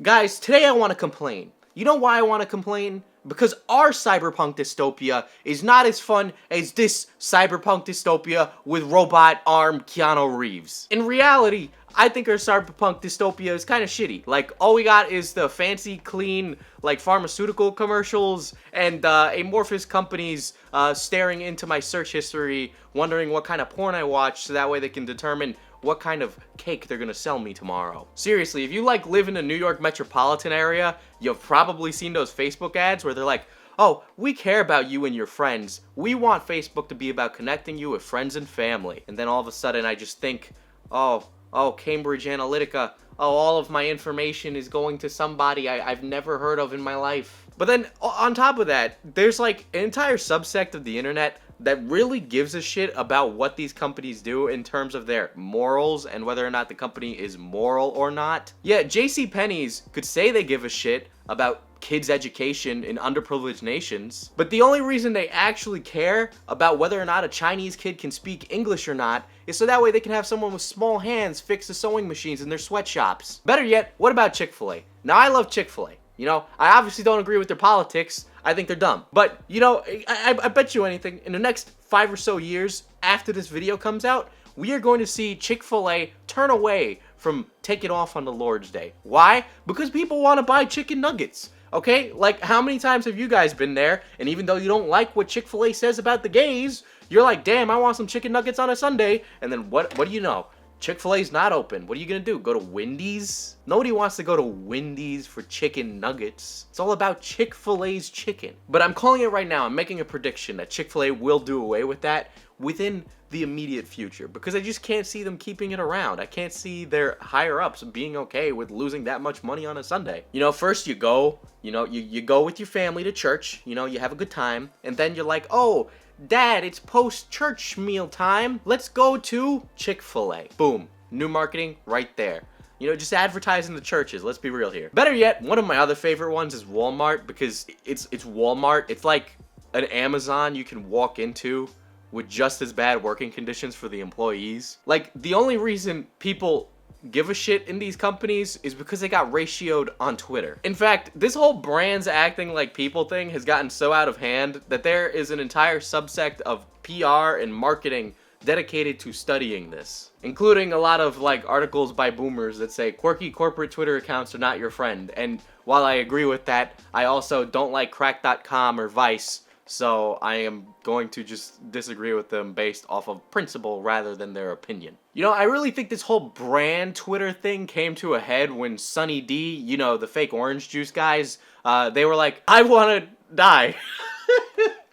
Guys, today I want to complain. You know why I want to complain? Because our cyberpunk dystopia is not as fun as this cyberpunk dystopia with robot-armed Keanu Reeves. In reality, I think our cyberpunk dystopia is kind of shitty. Like, all we got is the fancy, clean, like, pharmaceutical commercials and amorphous companies staring into my search history, wondering what kind of porn I watch so that way they can determine what kind of cake they're gonna sell me tomorrow. Seriously, if you like live in the New York metropolitan area, you've probably seen those Facebook ads where they're like, oh, we care about you and your friends. We want Facebook to be about connecting you with friends and family. And then all of a sudden I just think, oh, Cambridge Analytica, oh, all of my information is going to somebody I've never heard of in my life. But then on top of that, there's like an entire subsect of the internet that really gives a shit about what these companies do in terms of their morals and whether or not the company is moral or not. Yeah, JCPenney's could say they give a shit about kids' education in underprivileged nations, but the only reason they actually care about whether or not a Chinese kid can speak English or not is so that way they can have someone with small hands fix the sewing machines in their sweatshops. Better yet, what about Chick-fil-A? Now, I love Chick-fil-A. You know, I obviously don't agree with their politics. I think they're dumb. But, you know, I bet you anything, in the next 5 or so years after this video comes out, we are going to see Chick-fil-A turn away from taking off on the Lord's Day. Why? Because people want to buy chicken nuggets. Okay? Like, how many times have you guys been there, and even though you don't like what Chick-fil-A says about the gays, you're like, damn, I want some chicken nuggets on a Sunday, and then what do you know? Chick-fil-A's not open. What are you gonna do? Go to Wendy's? Nobody wants to go to Wendy's for chicken nuggets. It's all about Chick-fil-A's chicken. But I'm calling it right now. I'm making a prediction that Chick-fil-A will do away with that within the immediate future because I just can't see them keeping it around. I can't see their higher-ups being okay with losing that much money on a Sunday. You know, first you go, you go with your family to church, you have a good time, and then you're like, oh, Dad, it's post-church meal time. Let's go to Chick-fil-A. Boom. New marketing right there. Just advertising the churches. Let's be real here. Better yet, one of my other favorite ones is Walmart because it's Walmart. It's like an Amazon you can walk into with just as bad working conditions for the employees. Like, the only reason people give a shit in these companies is because they got ratioed on Twitter. In fact, this whole brands acting like people thing has gotten so out of hand that there is an entire subsect of PR and marketing dedicated to studying this, including a lot of like articles by boomers that say quirky corporate Twitter accounts are not your friend. And while I agree with that, I also don't like crack.com or Vice, so I am going to just disagree with them based off of principle rather than their opinion. I really think this whole brand Twitter thing came to a head when Sunny D, the fake orange juice guys, they were like, I want to die.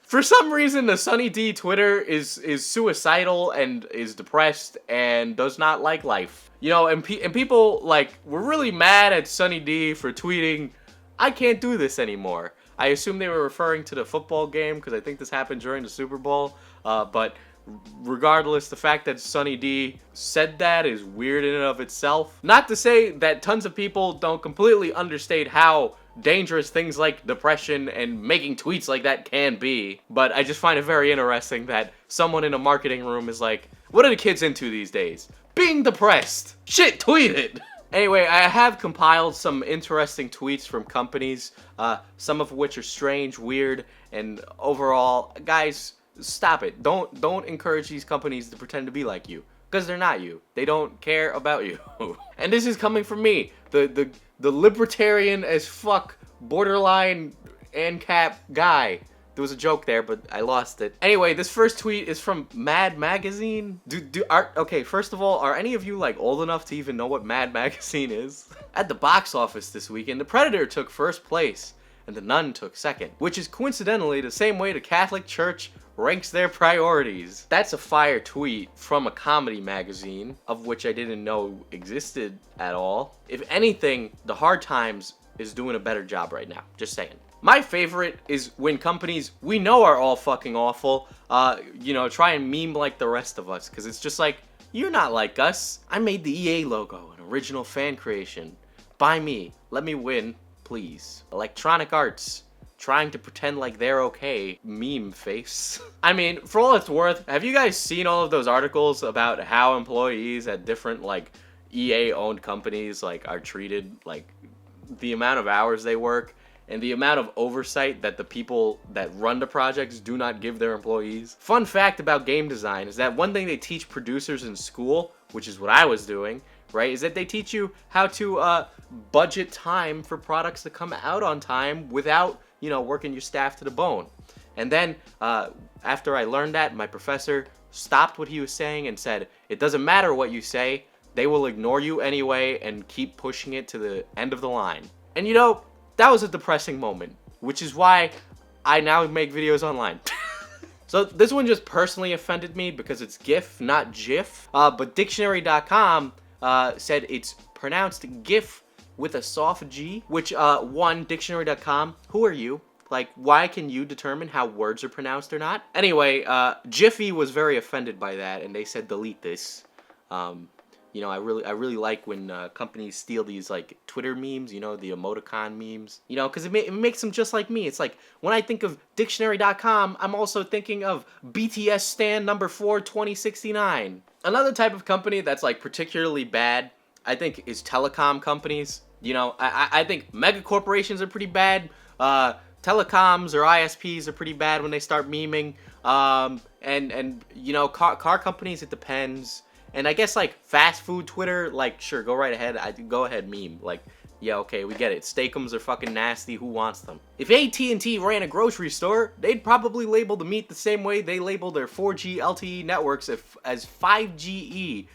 For some reason, the Sunny D Twitter is suicidal and is depressed and does not like life. And people, like, were really mad at Sunny D for tweeting, I can't do this anymore. I assume they were referring to the football game because I think this happened during the Super Bowl. But regardless, the fact that Sunny D said that is weird in and of itself. Not to say that tons of people don't completely understate how dangerous things like depression and making tweets like that can be. But I just find it very interesting that someone in a marketing room is like, what are the kids into these days? Being depressed. Shit, tweet it. Anyway, I have compiled some interesting tweets from companies, some of which are strange, weird, and overall, guys, stop it. Don't encourage these companies to pretend to be like you, because they're not you. They don't care about you. And this is coming from me, the libertarian as fuck, borderline ANCAP guy. There was a joke there, but I lost it. Anyway, this first tweet is from Mad Magazine. Okay, first of all, are any of you like old enough to even know what Mad Magazine is? At the box office this weekend, The Predator took first place and The Nun took second, which is coincidentally the same way the Catholic Church ranks their priorities. That's a fire tweet from a comedy magazine, of which I didn't know existed at all. If anything, The Hard Times is doing a better job right now. Just saying. My favorite is when companies we know are all fucking awful, try and meme like the rest of us, because it's just like, you're not like us. I made the EA logo, an original fan creation. Buy me. Let me win, please. Electronic Arts, trying to pretend like they're okay, meme face. I mean, for all it's worth, have you guys seen all of those articles about how employees at different, like, EA-owned companies, like, are treated, like, the amount of hours they work and the amount of oversight that the people that run the projects do not give their employees. Fun fact about game design is that one thing they teach producers in school, which is what I was doing, right, is that they teach you how to budget time for products to come out on time without, working your staff to the bone. And then after I learned that, my professor stopped what he was saying and said, it doesn't matter what you say, they will ignore you anyway and keep pushing it to the end of the line. And that was a depressing moment, which is why I now make videos online. So this one just personally offended me because it's GIF, not GIF. But dictionary.com said it's pronounced GIF with a soft G, which dictionary.com, who are you? Like, why can you determine how words are pronounced or not? Anyway, Jiffy was very offended by that, and they said delete this. I really like when companies steal these like Twitter memes, the emoticon memes, because it makes them just like me. It's like when I think of dictionary.com, I'm also thinking of BTS Stan number 4 2069. Another type of company that's like particularly bad, I think, is telecom companies. I think mega corporations are pretty bad. Telecoms or ISPs are pretty bad when they start memeing. Car companies, it depends. And I guess, like, fast food Twitter, like, sure, go right ahead. Go ahead, meme. Like, yeah, okay, we get it. Steakums are fucking nasty. Who wants them? If AT&T ran a grocery store, they'd probably label the meat the same way they label their 4G LTE networks as 5GE.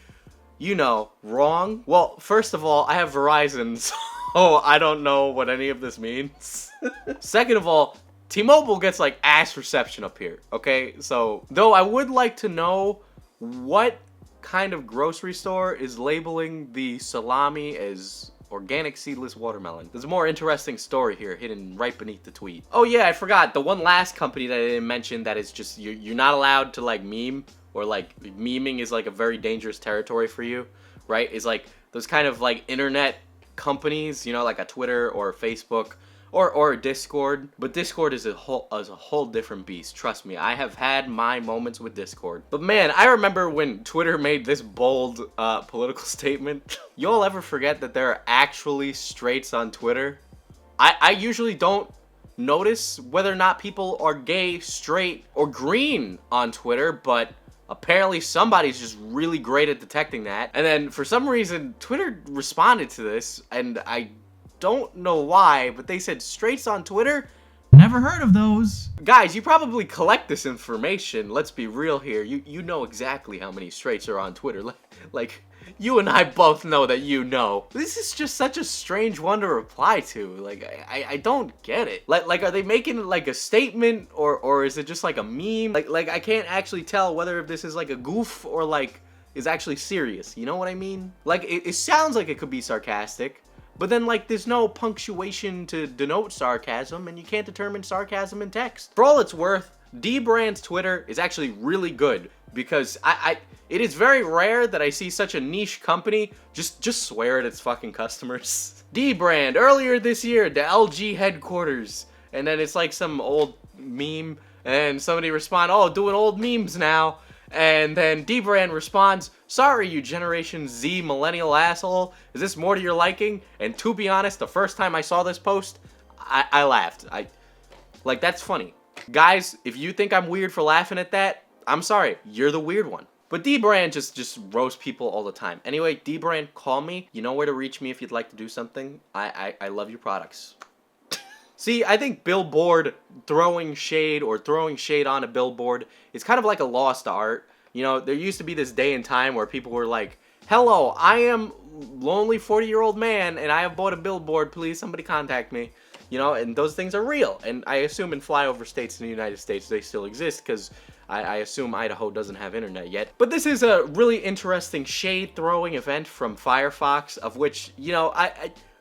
Wrong. Well, first of all, I have Verizon, so I don't know what any of this means. Second of all, T-Mobile gets, like, ass reception up here, okay? So, though I would like to know what kind of grocery store is labeling the salami as organic seedless watermelon. There's a more interesting story here hidden right beneath the tweet. Oh yeah, I forgot. The one last company that I didn't mention that is just, you're not allowed to like meme, or like memeing is like a very dangerous territory for you, right? Is like those kind of like internet companies, like a Twitter or a Facebook or a Discord. But Discord is a whole different beast. Trust me, I have had my moments with Discord. But man, I remember when Twitter made this bold political statement. Y'all ever forget that there are actually straights on Twitter? I usually don't notice whether or not people are gay, straight, or green on Twitter, but apparently somebody's just really great at detecting that. And then for some reason, Twitter responded to this, and I don't know why, but they said straights on Twitter? Never heard of those. Guys, you probably collect this information. Let's be real here. You know exactly how many straights are on Twitter. Like, you and I both know that you know. This is just such a strange one to reply to. Like, I don't get it. Like, are they making like a statement, or is it just like a meme? Like I can't actually tell whether this is like a goof or like is actually serious. You know what I mean? Like, it sounds like it could be sarcastic. But then, like, there's no punctuation to denote sarcasm, and you can't determine sarcasm in text. For all it's worth, Dbrand's Twitter is actually really good, because it is very rare that I see such a niche company just swear at its fucking customers. Dbrand, earlier this year, the LG headquarters, and then it's like some old meme, and somebody respond, oh, doing old memes now. And then Dbrand responds, sorry, you Generation Z millennial asshole. Is this more to your liking? And to be honest, the first time I saw this post, I laughed. Like, that's funny. Guys, if you think I'm weird for laughing at that, I'm sorry. You're the weird one. But Dbrand just roasts people all the time. Anyway, Dbrand, call me. You know where to reach me if you'd like to do something. I love your products. See, I think Billboard throwing shade on a billboard is kind of like a lost art. There used to be this day and time where people were like, hello, I am lonely 40-year-old man and I have bought a billboard. Please, somebody contact me. And those things are real. And I assume in flyover states in the United States they still exist, because I assume Idaho doesn't have internet yet. But this is a really interesting shade-throwing event from Firefox, of which,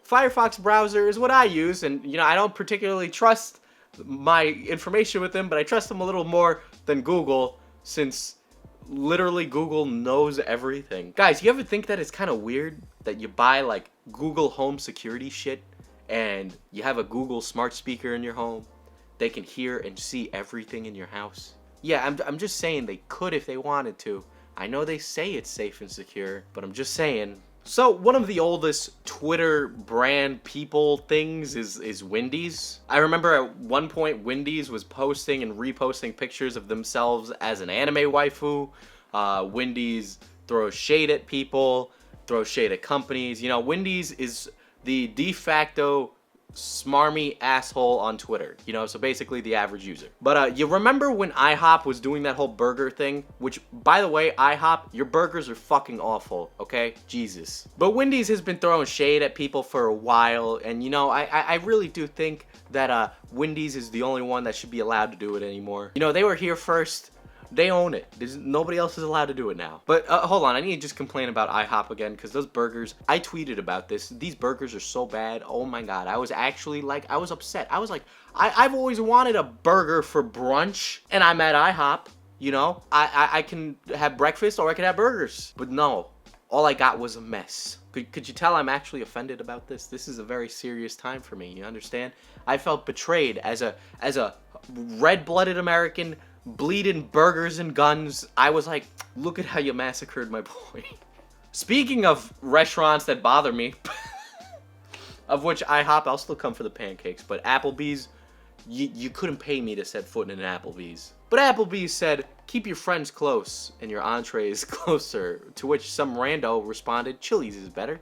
Firefox browser is what I use, and I don't particularly trust my information with them, but I trust them a little more than Google, since literally Google knows everything. Guys, you ever think that it's kind of weird that you buy like Google Home security shit and you have a Google smart speaker in your home? They can hear and see everything in your house. Yeah, I'm just saying they could if they wanted to. I know they say it's safe and secure, but I'm just saying, So one of the oldest Twitter brand people things is Wendy's. I remember at one point Wendy's was posting and reposting pictures of themselves as an anime waifu. Wendy's throws shade at people, throws shade at companies. You know, Wendy's is the de facto smarmy asshole on Twitter, you know, so basically the average user. But you remember when IHOP was doing that whole burger thing? Which, by the way, IHOP, your burgers are fucking awful, okay? Jesus. But Wendy's has been throwing shade at people for a while, and you know, I really do think that Wendy's is the only one that should be allowed to do it anymore. You know, they were here first. They own it. Nobody else is allowed to do it now. But hold on, I need to just complain about IHOP again, because those burgers, I tweeted about this. These burgers are so bad. Oh my god. I was actually like, I was upset. I was like, I've always wanted a burger for brunch, and I'm at IHOP, you know? I can have breakfast or I can have burgers. But no, all I got was a mess. Could you tell I'm actually offended about this? This is a very serious time for me, you understand? I felt betrayed as a red-blooded American, bleeding burgers and guns. I was like, look at how you massacred my boy. Speaking of restaurants that bother me, of which IHOP, I'll still come for the pancakes, but Applebee's, you couldn't pay me to set foot in an Applebee's. But Applebee's said, keep your friends close and your entrees closer, to which some rando responded, Chili's is better,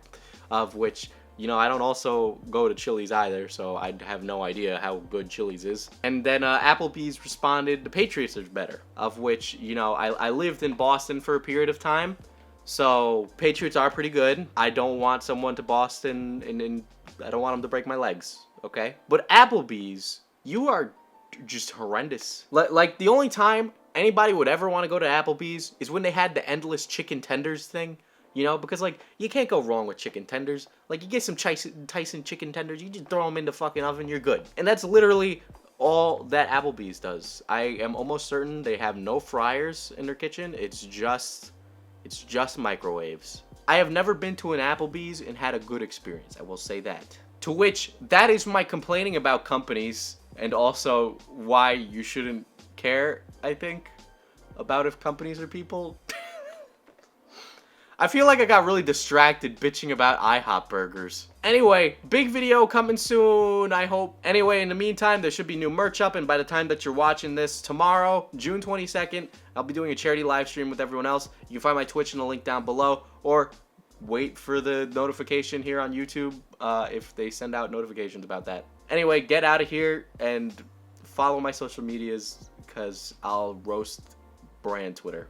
of which, you know, I don't also go to Chili's either, so I have no idea how good Chili's is. And then Applebee's responded, the Patriots are better, of which, you know, I lived in Boston for a period of time, so Patriots are pretty good. I don't want someone to Boston, and I don't want them to break my legs, okay? But Applebee's, you are just horrendous. Like, the only time anybody would ever want to go to Applebee's is when they had the endless chicken tenders thing. You know, because, like, you can't go wrong with chicken tenders. Like, you get some Tyson chicken tenders, you just throw them in the fucking oven, you're good. And that's literally all that Applebee's does. I am almost certain they have no fryers in their kitchen. It's just microwaves. I have never been to an Applebee's and had a good experience, I will say that. To which, that is my complaining about companies, and also why you shouldn't care, I think, about if companies are people. I feel like I got really distracted bitching about IHOP burgers. Anyway, big video coming soon, I hope. Anyway, in the meantime, there should be new merch up, and by the time that you're watching this tomorrow, June 22nd, I'll be doing a charity live stream with everyone else. You can find my Twitch in the link down below, or wait for the notification here on YouTube if they send out notifications about that. Anyway, get out of here and follow my social medias, because I'll roast brand Twitter.